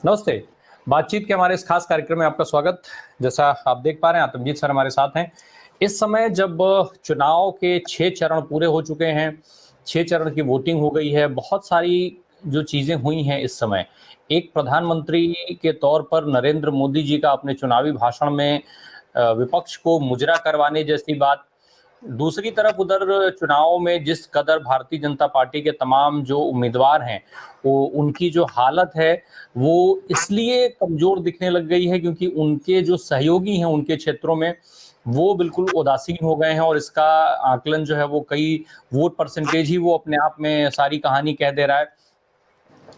नमस्ते। बातचीत के हमारे इस खास कार्यक्रम में आपका स्वागत। जैसा आप देख पा रहे हैं, आतमजीत सर हमारे साथ हैं। इस समय जब चुनाव के 6 चरण पूरे हो चुके हैं, 6 चरण की वोटिंग हो गई है, बहुत सारी जो चीज़ें हुई हैं इस समय। एक प्रधानमंत्री के तौर पर नरेंद्र मोदी जी का अपने चुनावी भाषण में विपक्ष को मुजरा करवाने जैसी बात। दूसरी तरफ उधर चुनाव में जिस कदर भारतीय जनता पार्टी के तमाम जो उम्मीदवार हैं, वो उनकी जो हालत है, वो इसलिए कमज़ोर दिखने लग गई है क्योंकि उनके जो सहयोगी हैं उनके क्षेत्रों में, वो बिल्कुल उदासीन हो गए हैं और इसका आकलन जो है वो कई वोट परसेंटेज ही वो अपने आप में सारी कहानी कह दे रहा है।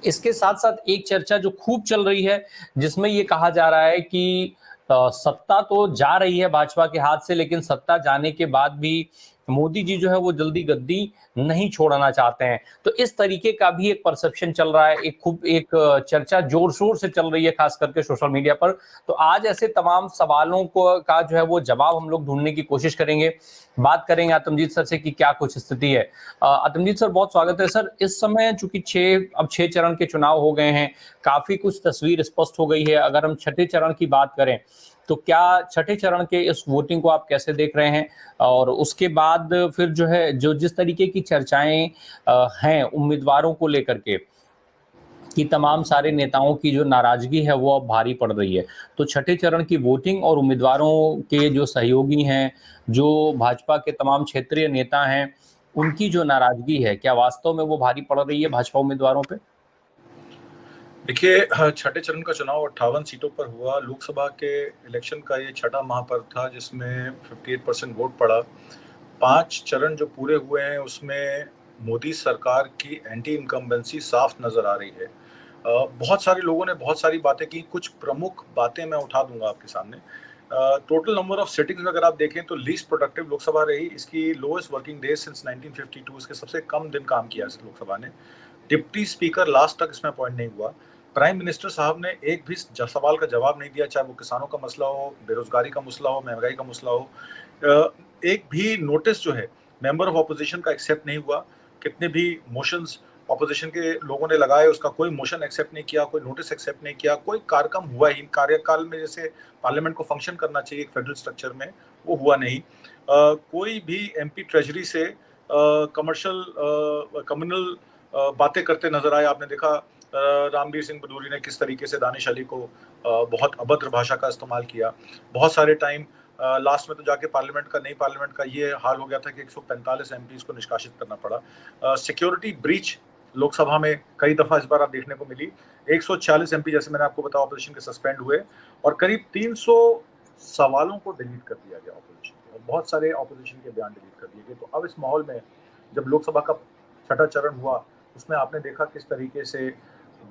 इसके साथ-साथ एक चर्चा जो खूब चल रही है, जिसमें ये कहा जा रहा है कि सत्ता तो जा रही है भाजपा के हाथ से, लेकिन सत्ता जाने के बाद भी मोदी जी जो है वो जल्दी गद्दी नहीं छोड़ना चाहते हैं। तो इस तरीके का भी एक परसेप्शन चल रहा है, एक चर्चा ज़ोर-शोर से चल रही है, खास करके सोशल मीडिया पर। तो आज ऐसे तमाम सवालों को का जो है वो जवाब हम लोग ढूँढने की कोशिश करेंगे। बात करेंगे आतमजीत सर से कि क्या कुछ स्थिति है। आतमजीत सर बहुत स्वागत है सर। इस समय चूँकि 6 चरण के चुनाव हो गए हैं, काफ़ी कुछ तस्वीर स्पष्ट हो गई है। अगर हम छठे चरण की बात करें, तो क्या छठे चरण के इस वोटिंग को आप कैसे देख रहे हैं? और उसके बाद फिर जो है, जो जिस तरीके की चर्चाएँ हैं उम्मीदवारों को लेकर के, कि तमाम सारे नेताओं की जो नाराज़गी है वो अब भारी पड़ रही है। तो छठे चरण की वोटिंग और उम्मीदवारों के जो सहयोगी हैं, जो भाजपा के तमाम क्षेत्रीय नेता हैं, उनकी जो नाराज़गी है, क्या वास्तव में वो भारी पड़ रही है भाजपा उम्मीदवारों पे? देखिए छठे चरण का चुनाव 58 सीटों पर हुआ। लोकसभा के इलेक्शन का ये छठा महापर्व था जिसमें 58% वोट पड़ा। 5 चरण जो पूरे हुए हैं उसमें मोदी सरकार की एंटी इनकम्बेंसी साफ नज़र आ रही है। बहुत सारे लोगों ने बहुत सारी बातें की, कुछ प्रमुख बातें मैं उठा दूँगा आपके सामने। टोटल नंबर ऑफ सिटिंग्स में अगर आप देखें तो लीस्ट प्रोडक्टिव लोकसभा रही, इसकी लोएस्ट वर्किंग डेज़ सिंस 1952, इसके सबसे कम दिन काम किया इस लोकसभा ने। डिप्टी स्पीकर लास्ट तक इसमें अपॉइंट नहीं हुआ। प्राइम मिनिस्टर साहब ने एक भी सवाल का जवाब नहीं दिया, चाहे वो किसानों का मसला हो, बेरोजगारी का मसला हो, महंगाई का मसला हो। एक भी नोटिस जो है मेंबर ऑफ ऑपोजिशन का एक्सेप्ट नहीं हुआ। कितने भी मोशंस ऑपोजिशन के लोगों ने लगाए, उसका कोई मोशन एक्सेप्ट नहीं किया, कोई नोटिस एक्सेप्ट नहीं किया, कोई कार्यक्रम हुआ ही कार्यकाल में जैसे पार्लियामेंट को फंक्शन करना चाहिए एक फेडरल स्ट्रक्चर में, वो हुआ नहीं। कोई भी एमपी ट्रेजरी से कमर्शियल कम्युनल बातें करते नजर आए। आपने देखा रामवीर सिंह बदूरी ने किस तरीके से दानिश अली को बहुत अभद्र भाषा का इस्तेमाल किया। बहुत सारे टाइम लास्ट में तो जाके पार्लियामेंट का, नई पार्लियामेंट का ये हाल हो गया था कि 145 एमपीज को निष्कासित करना पड़ा। सिक्योरिटी ब्रीच लोकसभा में कई दफा इस बार आप देखने को मिली। 146 एमपी, जैसे मैंने आपको बताया, ऑपोजिशन के सस्पेंड हुए और करीब 300 सवालों को डिलीट कर दिया गया ऑपोजिशन के, और बहुत सारे ऑपोजिशन के बयान डिलीट कर दिए गए। तो अब इस माहौल में जब लोकसभा का छठा चरण हुआ, उसमें आपने देखा किस तरीके से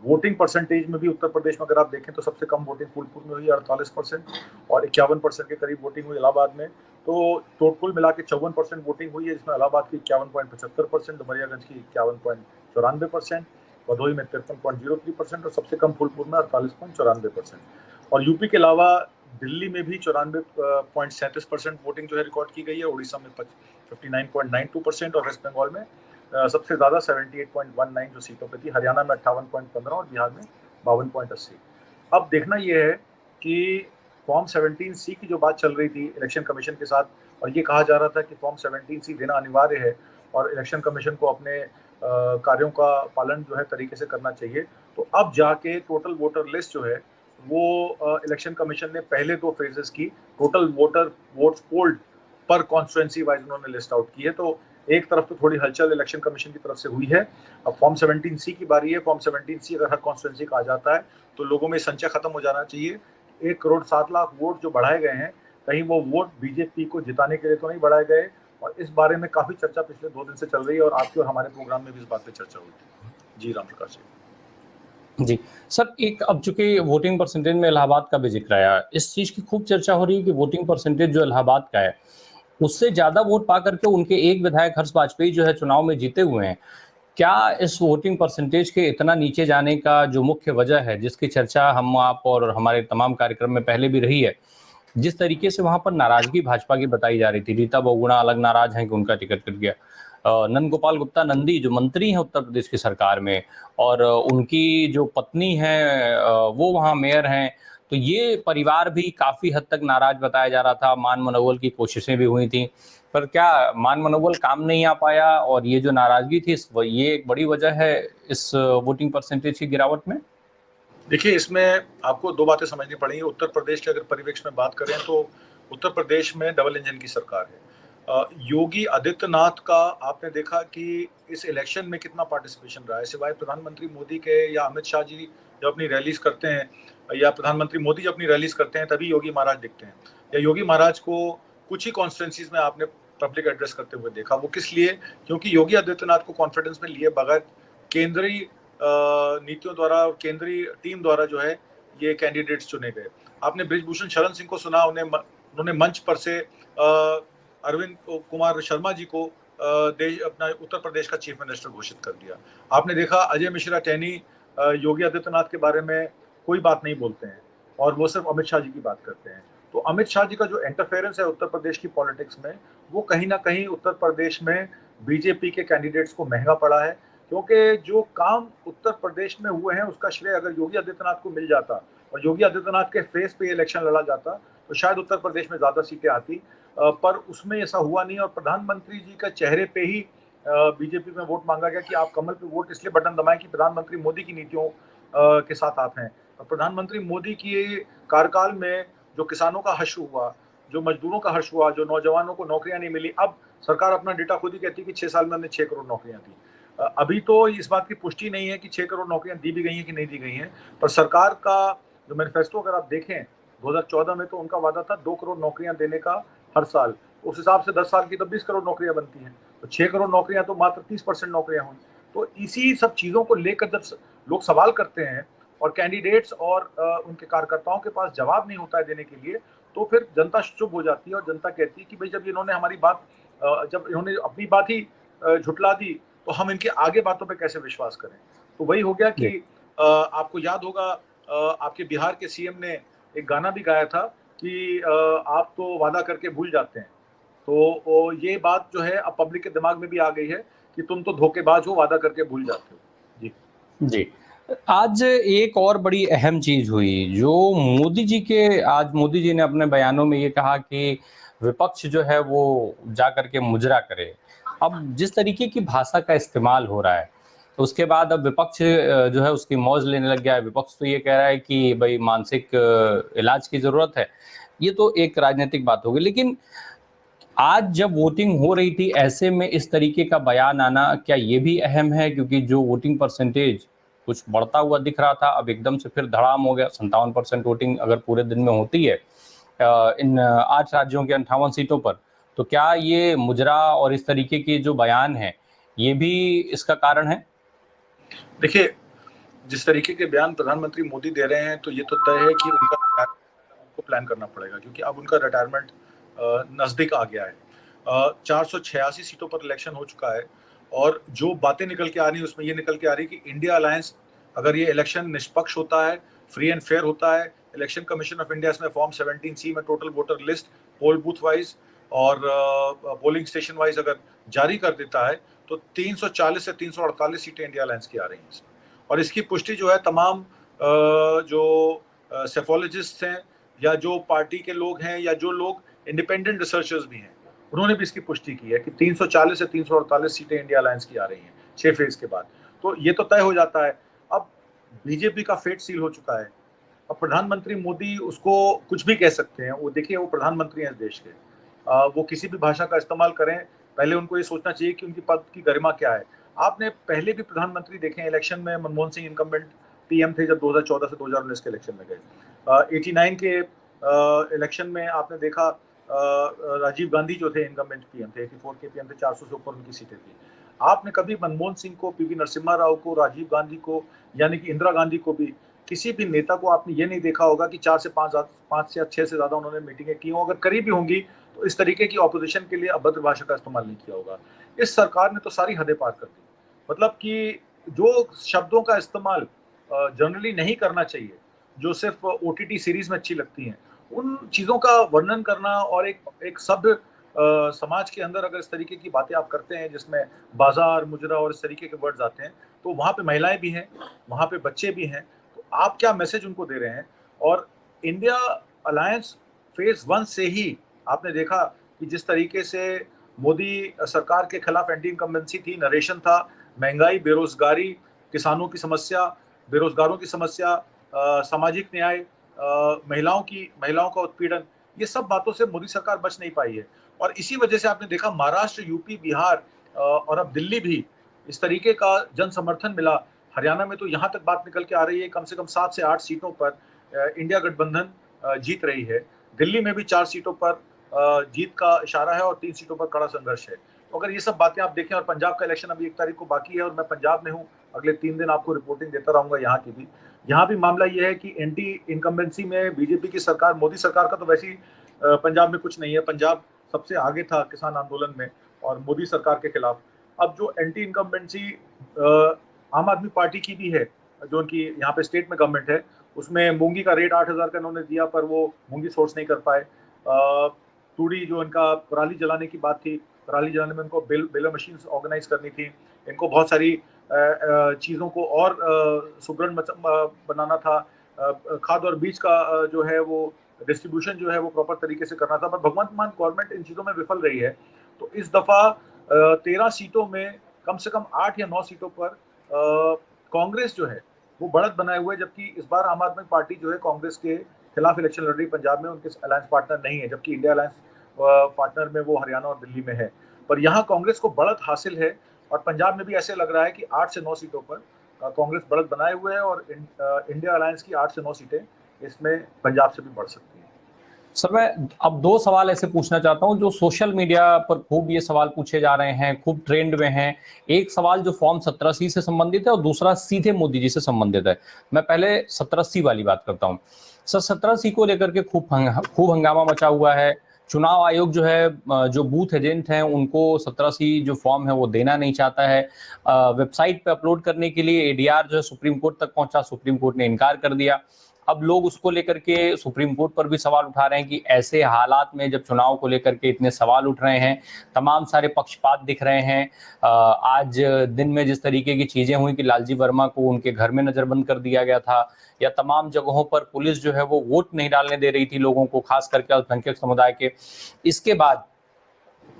वोटिंग परसेंटेज में भी उत्तर प्रदेश में अगर आप देखें तो सबसे कम वोटिंग फूलपुर में हुई 48%, और 51% के करीब वोटिंग हुई इलाहाबाद में। तो कुल मिला के 54% वोटिंग हुई है, जिसमें इलाहाबाद की 51.75%, डुमरियागंज की 51.94%, भदोही में 53.03% और सबसे कम फूलपुर में 48.94%। और यूपी के अलावा दिल्ली में भी 94.37% वोटिंग जो है रिकॉर्ड की गई है, उड़ीसा में 59.92% और वेस्ट बंगाल में सबसे ज्यादा 78.19 जो सीटों पे थी, हरियाणा में 58.15 और बिहार में 52.80। अब देखना यह है कि फॉर्म 17C की जो बात चल रही थी इलेक्शन कमीशन के साथ, और ये कहा जा रहा था कि फॉर्म 17C देना अनिवार्य है और इलेक्शन कमीशन को अपने कार्यों का पालन जो है तरीके से करना चाहिए। तो अब जाके टोटल वोटर लिस्ट जो है वो इलेक्शन कमीशन ने पहले 2 फेजेस की टोटल वोट्स पोल्ड पर कॉन्स्टिट्यूएंसी वाइज उन्होंने लिस्ट आउट की है। तो एक तरफ तो थोड़ी हलचल इलेक्शन कमीशन की तरफ से हुई है। अब फॉर्म 17C की बारी है। फॉर्म 17C अगर हर कॉन्स्टिट्यूएंसी का आ जाता है तो लोगों में संचय खत्म हो जाना चाहिए। 1,07,00,000 वोट जो बढ़ाए गए हैं, कहीं वो वोट बीजेपी को जिताने के लिए तो नहीं बढ़ाए गए, और इस बारे में काफी चर्चा पिछले 2 दिन से चल रही है और आपके और हमारे प्रोग्राम में भी इस बात पे चर्चा हुई थी। जी राम प्रकाश जी। जी। सर, एक अब चूँकि वोटिंग परसेंटेज में इलाहाबाद का भी ज़िक्र आया, इस चीज़ की खूब चर्चा हो रही है कि वोटिंग परसेंटेज जो इलाहाबाद का है, उससे ज़्यादा वोट पा कर के उनके एक विधायक हर्ष वाजपेयी जो है चुनाव में जीते हुए हैं। क्या इस वोटिंग परसेंटेज के इतना नीचे जाने का जो मुख्य वजह है, जिसकी चर्चा हम, आप और हमारे तमाम कार्यक्रम में पहले भी रही है, जिस तरीके से वहाँ पर नाराज़गी भाजपा की बताई जा रही थी, रीता बहुगुणा अलग नाराज़ हैं कि उनका टिकट कट गया। नंद गोपाल गुप्ता नंदी जो मंत्री हैं उत्तर प्रदेश की सरकार में, और उनकी जो पत्नी है वो वहाँ मेयर हैं। तो ये परिवार भी काफ़ी हद तक नाराज़ बताया जा रहा था, मान मनोवल की कोशिशें भी हुई थी, पर क्या मान मनोबल काम नहीं आ पाया और ये जो नाराज़गी थी ये एक बड़ी वजह है इस वोटिंग परसेंटेज की गिरावट में? देखिए, इसमें आपको 2 बातें समझनी पड़ेंगी। उत्तर प्रदेश के अगर परिप्रेक्ष्य में बात करें तो उत्तर प्रदेश में डबल इंजन की सरकार है। योगी आदित्यनाथ का आपने देखा कि इस इलेक्शन में कितना पार्टिसिपेशन रहा है, सिवाय प्रधानमंत्री मोदी के या अमित शाह जी जब अपनी रैलीज़ करते हैं या प्रधानमंत्री मोदी जब अपनी रैलीज़ करते हैं तभी योगी महाराज दिखते हैं। या योगी महाराज को कुछ ही कॉन्स्टिट्यूएंसीज़ में आपने पब्लिक एड्रेस करते हुए देखा। वो किस लिए? क्योंकि योगी आदित्यनाथ को कॉन्फिडेंस में लिए बगैर केंद्रीय नीतियों द्वारा और केंद्रीय टीम द्वारा जो है ये कैंडिडेट्स चुने गए। आपने बृजभूषण शरण सिंह को सुना, उन्होंने मंच पर से अरविंद कुमार शर्मा जी को देश अपना उत्तर प्रदेश का चीफ मिनिस्टर घोषित कर दिया। आपने देखा अजय मिश्रा टहनी योगी आदित्यनाथ के बारे में कोई बात नहीं बोलते हैं और वो सिर्फ अमित शाह जी की बात करते हैं। तो अमित शाह जी का जो इंटरफेरेंस है उत्तर प्रदेश की पॉलिटिक्स में, वो कहीं ना कहीं उत्तर प्रदेश में बीजेपी के कैंडिडेट्स को महंगा पड़ा है, क्योंकि जो काम उत्तर प्रदेश में हुए हैं उसका श्रेय अगर योगी आदित्यनाथ को मिल जाता और योगी आदित्यनाथ के फेस पे इलेक्शन लड़ा जाता तो शायद उत्तर प्रदेश में ज्यादा सीटें आती, पर उसमें ऐसा हुआ नहीं और प्रधानमंत्री जी का चेहरे पे ही बीजेपी में वोट मांगा गया कि आप कमल पे वोट इसलिए बटन दबाएं कि प्रधानमंत्री मोदी की नीतियों के साथ आप हैं। और प्रधानमंत्री मोदी की कार्यकाल में जो किसानों का हर्ष हुआ, जो मजदूरों का हर्ष हुआ, जो नौजवानों को नौकरियां नहीं मिली, अब सरकार अपना डेटा खुद ही कहती है कि 6 साल में हमने 6 करोड़ नौकरियां दी। अभी तो इस बात की पुष्टि नहीं है कि 6 करोड़ नौकरियां दी भी गई हैं कि नहीं दी गई हैं, पर सरकार का जो मैनिफेस्टो अगर आप देखें 2014 में तो उनका वादा था 2 करोड़ नौकरियां देने का हर साल। उस हिसाब से 10 साल की तो 20 करोड़ नौकरियां बनती हैं, तो 6 करोड़ नौकरियां तो मात्र 30% नौकरियां हुई। तो इसी सब चीजों को लेकर जब लोग सवाल करते हैं और कैंडिडेट्स और उनके कार्यकर्ताओं के पास जवाब नहीं होता है देने के लिए, तो फिर जनता चुप हो जाती है और जनता कहती है कि भाई जब इन्होंने हमारी बात जब इन्होंने अपनी बात ही झुटला दी तो हम इनकी आगे बातों पे कैसे विश्वास करें। तो वही हो गया कि आपको याद होगा आपके बिहार के सीएम ने एक गाना भी गाया था कि आप तो वादा करके भूल जाते हैं। तो ये बात जो है अब पब्लिक के दिमाग में भी आ गई है कि तुम तो धोखेबाज हो, वादा करके भूल जाते हो। जी जी। आज एक और बड़ी अहम चीज़ हुई, जो मोदी जी ने अपने बयानों में ये कहा कि विपक्ष जो है वो जाकर के मुजरा करे। अब जिस तरीके की भाषा का इस्तेमाल हो रहा है, तो उसके बाद अब विपक्ष जो है उसकी मौज लेने लग गया है। विपक्ष तो ये कह रहा है कि भई मानसिक इलाज की ज़रूरत है। ये तो एक राजनीतिक बात हो गई, लेकिन आज जब वोटिंग हो रही थी, ऐसे में इस तरीके का बयान आना क्या ये भी अहम है? क्योंकि जो वोटिंग परसेंटेज कुछ बढ़ता हुआ दिख रहा था, अब एकदम से फिर धड़ाम हो गया। 57% वोटिंग अगर पूरे दिन में होती है इन 8 राज्यों की 58 सीटों पर, तो क्या ये मुजरा और इस तरीके के जो बयान हैं, ये भी इसका कारण है? देखिए, जिस तरीके के बयान प्रधानमंत्री मोदी दे रहे हैं तो ये तो तय है कि उनका उनको प्लान करना पड़ेगा, क्योंकि अब उनका रिटायरमेंट नजदीक आ गया है। 486 सीटों पर इलेक्शन हो चुका है और जो बातें निकल के आ रही है उसमें ये निकल के आ रही है कि इंडिया अलायंस, अगर ये इलेक्शन निष्पक्ष होता है, फ्री एंड फेयर होता है, इलेक्शन कमीशन ऑफ इंडिया इसमें फॉर्म 17C में टोटल वोटर लिस्ट पोल बूथ वाइज और पोलिंग स्टेशन वाइज अगर जारी कर देता है तो 340 से 348 सीटें इंडिया अलायंस की आ रही हैं इसमें। और इसकी पुष्टि जो है तमाम जो सेफोलॉजिस्ट हैं या जो पार्टी के लोग हैं या जो लोग इंडिपेंडेंट रिसर्चर्स भी हैं, उन्होंने भी इसकी पुष्टि की है कि 340 से 348 सीटें इंडिया अलायंस की आ रही हैं 6 फेज के बाद। तो ये तो तय हो जाता है। अब बीजेपी का फेट सील हो चुका है। अब प्रधानमंत्री मोदी उसको कुछ भी कह सकते हैं, वो देखिए वो प्रधानमंत्री हैं इस देश के, वो किसी भी भाषा का इस्तेमाल करें, पहले उनको ये सोचना चाहिए कि उनकी पद की गरिमा क्या है। आपने पहले भी प्रधानमंत्री देखे हैं इलेक्शन में, मनमोहन सिंह इनकम्बेंट पीएम थे जब 2014 से 2019 के इलेक्शन में गए। 89 के इलेक्शन में आपने देखा राजीव गांधी जो थे इनकम्बेंट पीएम थे, 84 के पीएम थे, 400 से ऊपर उनकी सीटें थी। आपने कभी मनमोहन सिंह को, पीवी नरसिम्हा राव को, राजीव गांधी को, यानी कि इंदिरा गांधी को भी, किसी भी नेता को आपने ये नहीं देखा होगा कि 4 से 5 या 6 से ज्यादा उन्होंने मीटिंगें की हों। अगर करी भी होंगी तो इस तरीके की ऑपोजिशन के लिए अभद्र भाषा का इस्तेमाल नहीं किया होगा। इस सरकार ने तो सारी हदें पार कर दी। मतलब कि जो शब्दों का इस्तेमाल जनरली नहीं करना चाहिए, जो सिर्फ ओटीटी सीरीज में अच्छी लगती हैं, उन चीजों का वर्णन करना और एक सभ्य समाज के अंदर अगर इस तरीके की बातें आप करते हैं जिसमें बाजार, मुजरा और इस तरीके के वर्ड्स आते हैं, तो वहाँ पे महिलाएं भी हैं, वहाँ पे बच्चे भी हैं, तो आप क्या मैसेज उनको दे रहे हैं? और इंडिया अलायंस फेज 1 से ही आपने देखा कि जिस तरीके से मोदी सरकार के खिलाफ एंटी इनकम्बेंसी थी, नरेशन था, महंगाई, बेरोजगारी, किसानों की समस्या, बेरोजगारों की समस्या, सामाजिक न्याय, महिलाओं का उत्पीड़न, ये सब बातों से मोदी सरकार बच नहीं पाई है। और इसी वजह से आपने देखा महाराष्ट्र, यूपी, बिहार और अब दिल्ली भी इस तरीके का जन समर्थन मिला। हरियाणा में तो यहाँ तक बात निकल के आ रही है कम से कम 7 से 8 सीटों पर इंडिया गठबंधन जीत रही है। दिल्ली में भी 4 सीटों पर जीत का इशारा है और 3 सीटों पर कड़ा संघर्ष है। तो अगर ये सब बातें आप देखें, और पंजाब का इलेक्शन अभी 1 तारीख को बाकी है और मैं पंजाब में हूँ, अगले 3 दिन आपको रिपोर्टिंग देता रहूंगा यहाँ की भी। यहाँ भी मामला ये है कि एंटी इनकम्बेंसी में बीजेपी की सरकार, मोदी सरकार का तो वैसे ही पंजाब में कुछ नहीं है। पंजाब सबसे आगे था किसान आंदोलन में और मोदी सरकार के खिलाफ। अब जो एंटी इनकम्बेंसी आम आदमी पार्टी की भी है, जो उनकी यहाँ पे स्टेट में गवर्नमेंट है, उसमें मूंगी का रेट 8,000 का इन्होंने दिया, पर वो मूंगी सोर्स नहीं कर पाए। तूड़ी जो इनका पराली जलाने की बात थी, पराली जलाने में इनको बेलर मशीन ऑर्गेनाइज करनी थी, इनको बहुत सारी चीज़ों को और सुदृढ़ बनाना था, खाद और बीज का जो है वो डिस्ट्रीब्यूशन जो है वो प्रॉपर तरीके से करना था, पर भगवंत मान गवर्नमेंट इन चीज़ों में विफल रही है। तो इस दफ़ा 13 सीटों में कम से कम 8 या 9 सीटों पर कांग्रेस जो है वो बढ़त बनाए हुए, जबकि इस बार आम आदमी पार्टी जो है कांग्रेस के खिलाफ इलेक्शन लड़ रही पंजाब में, उनके अलायंस पार्टनर नहीं है, जबकि इंडिया अलायंस पार्टनर में वो हरियाणा और दिल्ली में है। पर यहाँ कांग्रेस को बढ़त हासिल है और पंजाब में भी ऐसे लग रहा है कि 8 से 9 सीटों पर कांग्रेस बढ़त बनाए हुए है और इंडिया अलायंस की 8 से 9 सीटें इसमें पंजाब से भी बढ़ सकती हैं। सर, मैं अब 2 सवाल ऐसे पूछना चाहता हूं जो सोशल मीडिया पर खूब ये सवाल पूछे जा रहे हैं, खूब ट्रेंड में हैं। एक सवाल जो फॉर्म 17C से संबंधित है और दूसरा सीधे मोदी जी से संबंधित है। मैं पहले 17C वाली बात करता हूं। सर, 17C को लेकर के खूब हंगामा मचा हुआ है। चुनाव आयोग जो है, जो बूथ एजेंट हैं, उनको 17C जो फॉर्म है वो देना नहीं चाहता है। वेबसाइट पे अपलोड करने के लिए एडीआर जो है सुप्रीम कोर्ट तक पहुंचा, सुप्रीम कोर्ट ने इनकार कर दिया। अब लोग उसको लेकर के सुप्रीम कोर्ट पर भी सवाल उठा रहे हैं कि ऐसे हालात में जब चुनाव को लेकर के इतने सवाल उठ रहे हैं, तमाम सारे पक्षपात दिख रहे हैं। आज दिन में जिस तरीके की चीजें हुई कि लालजी वर्मा को उनके घर में नजरबंद कर दिया गया था, या तमाम जगहों पर पुलिस जो है वो वोट नहीं डालने दे रही थी लोगों को, खास करके अल्पसंख्यक समुदाय के। इसके बाद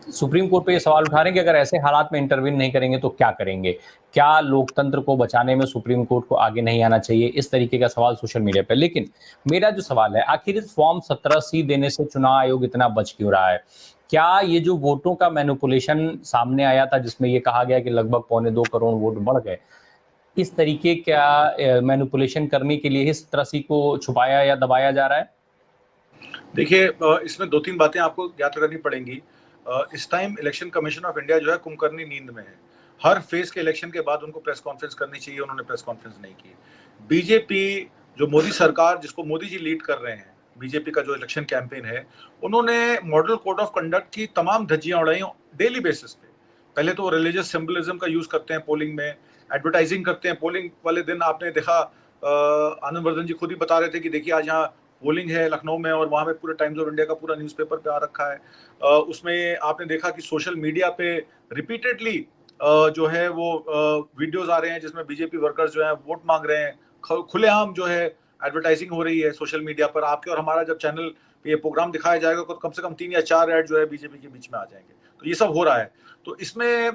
सुप्रीम कोर्ट पे ये सवाल उठा रहे हैं कि अगर ऐसे हालात में इंटरवीन नहीं करेंगे तो क्या करेंगे? क्या लोकतंत्र को बचाने में सुप्रीम कोर्ट को आगे नहीं आना चाहिए? इस तरीके का सवाल सोशल मीडिया पे। लेकिन मेरा जो सवाल है, आखिर इस फॉर्म 17C देने से चुनाव आयोग इतना बच क्यों रहा है? क्या ये जो वोटों का मैनिपुलेशन सामने आया था, जिसमें ये कहा गया कि लगभग 2.25 करोड़ वोट बढ़ गए, इस तरीके का मैनिपुलेशन करने के लिए ही 17C को छुपाया या दबाया जा रहा है? देखिए, इसमें 2-3 बातें आपको याद करनी पड़ेंगी। इस time election commission of India जो है कुंभकर्णी नींद में है। हर फेज के इलेक्शन के बाद उनको प्रेस कॉन्फ्रेंस करनी चाहिए, उन्होंने प्रेस कॉन्फ्रेंस नहीं की। बीजेपी, जो मोदी सरकार जिसको मोदी जी लीड कर रहे हैं, बीजेपी का जो इलेक्शन कैंपेन है, उन्होंने मॉडल कोड ऑफ कंडक्ट की तमाम धज्जियां उड़ाई डेली बेसिस पे। पहले तो रिलीजियस सिंबलिज्म का यूज करते हैं पोलिंग में, एडवर्टाइजिंग करते हैं। पोलिंग वाले दिन आपने देखा, आनंद वर्धन जी खुद ही बता रहे थे कि देखिए आज यहाँ पोलिंग है लखनऊ में, और वहाँ पे पूरे टाइम्स ऑफ इंडिया का पूरा न्यूज़पेपर पे आ रखा है। उसमें आपने देखा कि सोशल मीडिया पे रिपीटेडली जो है वो वीडियोस आ रहे हैं जिसमें बीजेपी वर्कर्स जो है वोट मांग रहे हैं। खुलेआम जो है एडवर्टाइजिंग हो रही है सोशल मीडिया पर। आपके और हमारा जब चैनल पे ये प्रोग्राम दिखाया जाएगा तो कम से कम 3 या 4 ऐड जो है बीजेपी के बीच में आ जाएंगे। तो ये सब हो रहा है। तो इसमें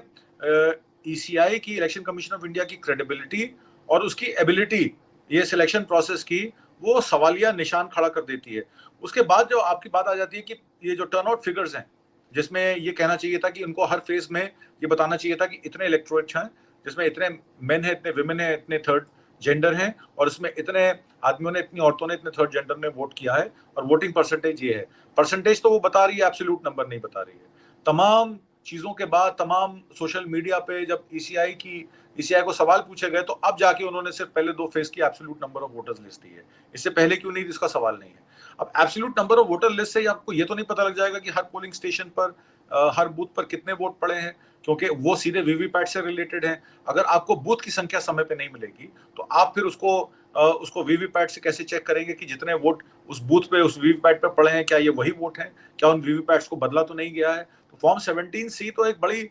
ईसीआई की, इलेक्शन कमीशन ऑफ इंडिया की क्रेडिबिलिटी और उसकी एबिलिटी ये सिलेक्शन प्रोसेस की, वो सवालिया निशान खड़ा कर देती है। उसके बाद जो आपकी बात आ जाती है कि ये जो टर्नआउट फिगर्स हैं, जिसमें ये कहना चाहिए था कि उनको हर फेज में ये बताना चाहिए था कि इतने इलेक्टोरेट हैं, जिसमें इतने मेन है, इतने विमेन है, इतने थर्ड जेंडर हैं, और इसमें इतने आदमियों ने, इतनी औरतों ने, इतने थर्ड जेंडर ने वोट किया है, और वोटिंग परसेंटेज ये है। परसेंटेज तो वो बता रही है, एब्सोल्यूट नंबर नहीं बता रही है। तमाम चीजों के बाद, तमाम सोशल मीडिया पे जब ईसीआई की ईसीआई को सवाल पूछे गए, तो अब जाके उन्होंने सिर्फ पहले 2 फेज की absolute number of voters list दी है। इससे पहले क्यों नहीं, इसका सवाल नहीं है। अब absolute number of voter list से ही आपको ये तो नहीं पता लग जाएगा कि हर पोलिंग स्टेशन पर हर बूथ पर कितने वोट पड़े हैं, क्योंकि वो सीधे वीवीपैट से रिलेटेड है। अगर आपको बूथ की संख्या समय पे नहीं मिलेगी, तो आप फिर उसको वीवीपैट से कैसे चेक करेंगे कि जितने वोट उस बूथ पे, उस वीवीपैट पे पड़े हैं, क्या ये वही वोट हैं, क्या उन वीवीपैट्स को बदला तो नहीं गया है। तो फॉर्म 17C तो एक बड़ी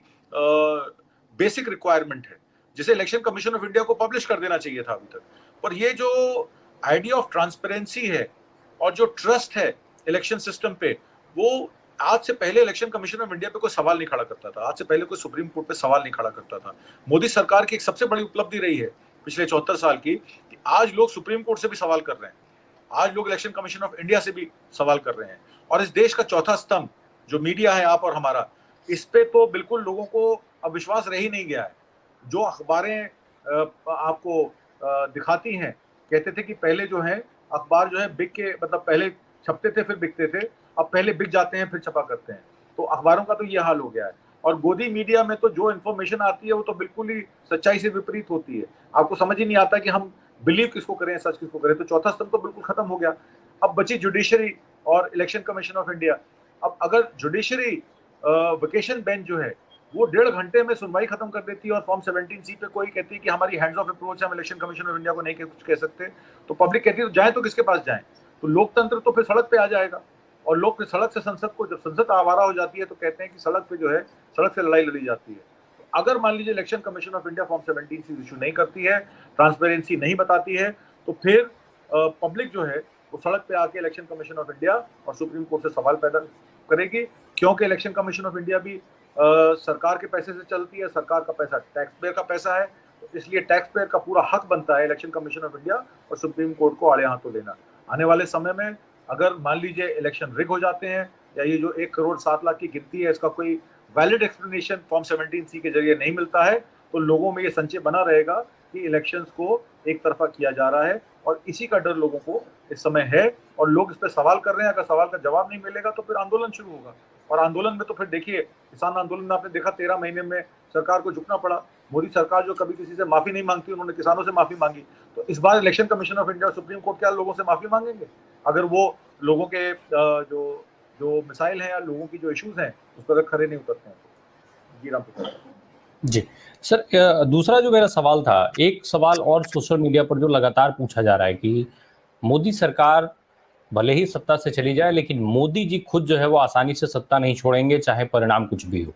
बेसिक रिक्वायरमेंट है, जिसे इलेक्शन कमीशन ऑफ इंडिया को पब्लिश कर देना चाहिए था अभी तक। पर ये जो आइडिया ऑफ ट्रांसपेरेंसी है और जो ट्रस्ट है इलेक्शन सिस्टम पे, वो आज से पहले इलेक्शन कमीशन ऑफ इंडिया पे कोई सवाल नहीं खड़ा करता था। आज से पहले कोई सुप्रीम कोर्ट पे सवाल नहीं खड़ा करता था। मोदी सरकार की एक सबसे बड़ी उपलब्धि रही है पिछले 74 साल की, कि आज लोग सुप्रीम कोर्ट से भी सवाल कर रहे हैं, आज लोग इलेक्शन कमीशन ऑफ इंडिया से भी सवाल कर रहे हैं। और इस देश का चौथा स्तंभ जो मीडिया है, आप और हमारा, इस पे तो बिल्कुल लोगों को अब विश्वास रह ही नहीं गया है। जो अखबारें आपको दिखाती हैं, कहते थे कि पहले जो है अखबार जो है बिक के, मतलब पहले छपते थे फिर बिकते थे, अब पहले बिक जाते हैं फिर छपा करते हैं। तो अखबारों का तो ये हाल हो गया है। और गोदी मीडिया में तो जो इन्फॉर्मेशन आती है वो तो बिल्कुल ही सच्चाई से विपरीत होती है। आपको समझ ही नहीं आता कि हम बिलीव किसको करें, सच किसको करें। तो चौथा स्तंभ तो बिल्कुल खत्म हो गया। अब बची जुडिशरी और इलेक्शन कमीशन ऑफ इंडिया। अब अगर जुडिशरी वेकेशन बेंच जो है वो 1.5 घंटे में सुनवाई खत्म कर देती है और फॉर्म 17C पे कोई कहती है कि हमारी हैंड्स ऑफ अप्रोच है, हम इलेक्शन कमीशन ऑफ इंडिया को नहीं कुछ कह सकते, तो पब्लिक कहती है तो जाए तो किसके पास जाए। तो लोकतंत्र तो फिर सड़क पे आ जाएगा। और लोग फिर सड़क से संसद को, जब संसद आवारा हो जाती है तो कहते हैं कि सड़क पे जो है, सड़क से लड़ाई लड़ी जाती है। तो अगर मान लीजिए election commission of India form 17C issue नहीं करती है, ट्रांसपेरेंसी नहीं बताती है, तो फिर पब्लिक जो है वो सड़क पे आके इलेक्शन कमीशन ऑफ इंडिया और सुप्रीम कोर्ट से सवाल पैदा करेगी। क्योंकि इलेक्शन कमीशन ऑफ इंडिया भी सरकार के पैसे से चलती है, सरकार का पैसा टैक्स पेयर का पैसा है, तो इसलिए टैक्स पेयर का पूरा हक बनता है इलेक्शन कमीशन ऑफ इंडिया और सुप्रीम कोर्ट को आड़े हाथों लेना। आने वाले समय में अगर मान लीजिए इलेक्शन रिग हो जाते हैं, या ये जो 1 करोड़ 7 लाख की गिनती है, इसका कोई वैलिड एक्सप्लेनेशन फॉर्म 17C के जरिए नहीं मिलता है, तो लोगों में ये संशय बना रहेगा कि इलेक्शंस को एक तरफा किया जा रहा है। और इसी का डर लोगों को इस समय है, और लोग इस पर सवाल कर रहे हैं। अगर सवाल का जवाब नहीं मिलेगा तो फिर आंदोलन शुरू होगा। और आंदोलन में तो फिर देखिए, किसान आंदोलन में आपने देखा 13 महीने में सरकार को झुकना पड़ा। मोदी सरकार जो कभी किसी से माफी नहीं मांगती, उन्होंने किसानों से माफी मांगी। तो इस बार इलेक्शन कमीशन ऑफ इंडिया और सुप्रीम कोर्ट क्या लोगों से माफी मांगेंगे, अगर वो लोगों के जो जो मिसाइल हैं या लोगों की जो इश्यूज हैं उस पर खड़े नहीं उतरते हैं। जी राम प्रसाद जी सर, दूसरा जो मेरा सवाल था, एक सवाल और सोशल मीडिया पर जो लगातार पूछा जा रहा है कि मोदी सरकार भले ही सत्ता से चली जाए, लेकिन मोदी जी खुद जो है वो आसानी से सत्ता नहीं छोड़ेंगे, चाहे परिणाम कुछ भी हो।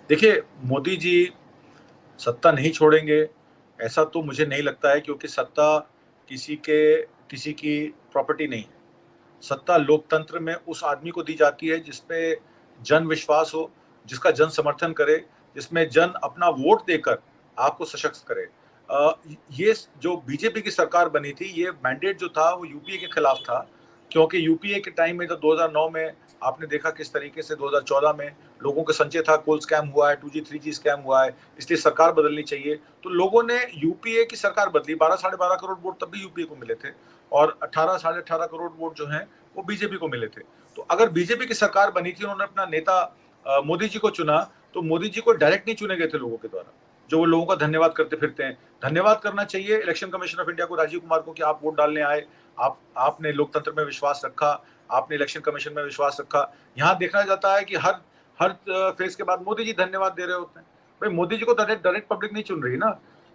देखिए, मोदी जी सत्ता नहीं छोड़ेंगे ऐसा तो मुझे नहीं लगता है, क्योंकि सत्ता किसी की प्रॉपर्टी नहीं है। सत्ता लोकतंत्र में उस आदमी को दी जाती है जिसपे जन विश्वास हो, जिसका जन समर्थन करे, जिसमें जन अपना वोट देकर आपको सशक्त करे। ये जो बीजेपी की सरकार बनी थी, ये मैंडेट जो था वो यूपीए के खिलाफ था, क्योंकि यूपीए के टाइम में जब 2009 में आपने देखा किस तरीके से 2014 में लोगों का संचय था, कोल स्कैम हुआ है, 2G 3G स्कैम हुआ है, इसलिए सरकार बदलनी चाहिए। तो लोगों ने यूपीए की सरकार बदली, 12 साढ़े 12 करोड़ वोट तब भी यूपीए को मिले थे, और 18 साढ़े 18 करोड़ वोट जो हैं वो बीजेपी को मिले थे। तो अगर बीजेपी की सरकार बनी थी, उन्होंने अपना नेता मोदी जी को चुना, तो मोदी जी को डायरेक्ट नहीं चुने गए थे लोगों के द्वारा, जो वो लोगों का धन्यवाद करते फिरते हैं। धन्यवाद करना चाहिए इलेक्शन कमीशन ऑफ इंडिया को, राजीव कुमार को, कि आप वोट डालने आए, आपने लोकतंत्र में विश्वास रखा, आपने इलेक्शन कमीशन में विश्वास रखा। यहाँ देखा जाता है कि हर फेज के बाद मोदी जी धन्यवाद दे रहे होते हैं। भाई मोदी जी को डायरेक्ट पब्लिक नहीं चुन रही ना,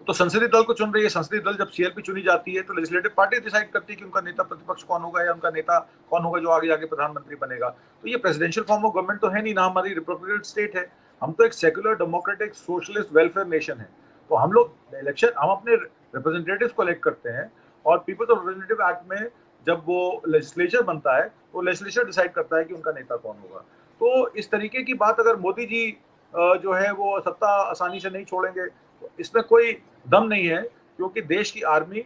तो संसदीय दल को चुन रही है। संसदीय दल जब सीएलपी चुनी जाती है तो लेजिस्लेटिव पार्टी डिसाइड करती है कि उनका नेता प्रतिपक्ष कौन होगा, या उनका नेता कौन होगा जो आगे जाके प्रधानमंत्री बनेगा। तो ये प्रेसिडेंशियल फॉर्म ऑफ गवर्नमेंट तो है नहीं ना, हमारी रिपब्लिकन स्टेट है। हम तो एक secular democratic socialist welfare nation है। तो हम लोग हम अपने रिप्रेजेंटेटिव्स को इलेक्ट करते हैं, और पीपल्स रिप्रेजेंटेटिव एक्ट में जब वो लेजिस्लेचर बनता है तो लेजिस्लेचर डिसाइड करता है कि उनका नेता कौन होगा। तो इस तरीके की बात, अगर मोदी जी जो है वो सत्ता आसानी से नहीं छोड़ेंगे, तो इसमें कोई दम नहीं है, क्योंकि देश की आर्मी,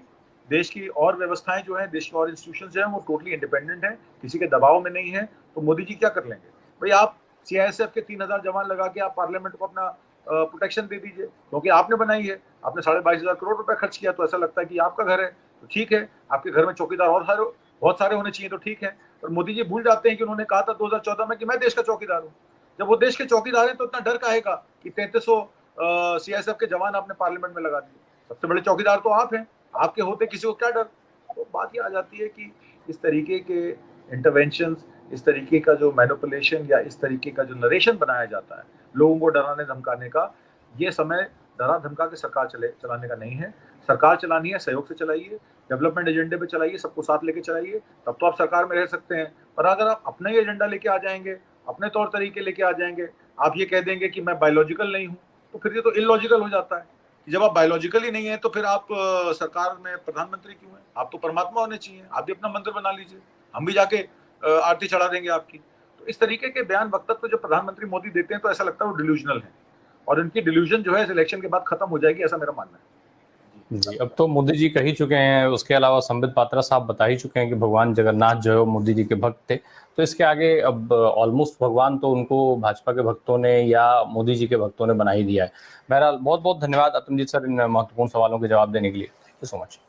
देश की और व्यवस्थाएं जो है, देश की और इंस्टीट्यूशन जो है वो टोटली इंडिपेंडेंट है, किसी के दबाव में नहीं है। तो मोदी जी क्या कर लेंगे? भाई आप सीआईएसएफ के 3000 जवान लगा के आप पार्लियामेंट को अपना प्रोटेक्शन दे दीजिए, क्योंकि आपने बनाई है, आपने 22,500 करोड़ रुपए खर्च किया, तो ऐसा लगता है कि आपका घर है, तो ठीक है, आपके घर में चौकीदार और बहुत सारे होने चाहिए, तो ठीक है। पर मोदी जी भूल जाते हैं कि उन्होंने कहा था 2014 में कि मैं देश का चौकीदार हूँ। जब वो देश के चौकीदार हैं तो इतना डर काहे का कि 3300 सीआईएसएफ के जवान आपने पार्लियामेंट में लगा दिए, सबसे बड़े चौकीदार तो आप हैं, आपके होते किसी को क्या डर। तो बात ये आ जाती है कि इस तरीके के इंटरवेंशन, इस तरीके का जो मैनिपुलेशन या इस तरीके का जो नरेशन बनाया जाता है लोगों को डराने धमकाने का, ये समय डरा धमका के सरकार चलाने का नहीं है। सरकार चलानी है, सहयोग से चलाइए, डेवलपमेंट एजेंडे पे चलाइए, सबको साथ लेके चलाइए, तब तो आप सरकार में रह सकते हैं। पर अगर आप अपना ही एजेंडा लेके आ जाएंगे, अपने तौर तरीके लेके आ जाएंगे, आप ये कह देंगे कि मैं बायोलॉजिकल नहीं हूँ, तो फिर ये तो इलॉजिकल हो जाता है। जब आप बायोलॉजिकल ही नहीं है तो फिर आप सरकार में प्रधानमंत्री क्यों हैं? आप तो परमात्मा होने चाहिए, आप भी अपना मंदिर बना लीजिए, हम भी जाके आरती चढ़ा देंगे आपकी। तो इस तरीके के बयान वक्तव्य जो प्रधानमंत्री मोदी देते हैं तो ऐसा लगता है वो डिल्यूजनल है, और इनकी डिल्यूजन जो है इस इलेक्शन के बाद खत्म हो जाएगी, ऐसा मेरा मानना है। जी, अब तो मोदी जी कह ही चुके हैं, उसके अलावा संबित पात्रा साहब बता ही चुके हैं कि भगवान जगन्नाथ जो है वो मोदी जी के भक्त थे। तो इसके आगे अब ऑलमोस्ट भगवान तो उनको भाजपा के भक्तों ने या मोदी जी के भक्तों ने बना ही दिया है। बहरहाल बहुत बहुत धन्यवाद अतुलजीत सर इन महत्वपूर्ण सवालों के जवाब देने के लिए। Thank you so much.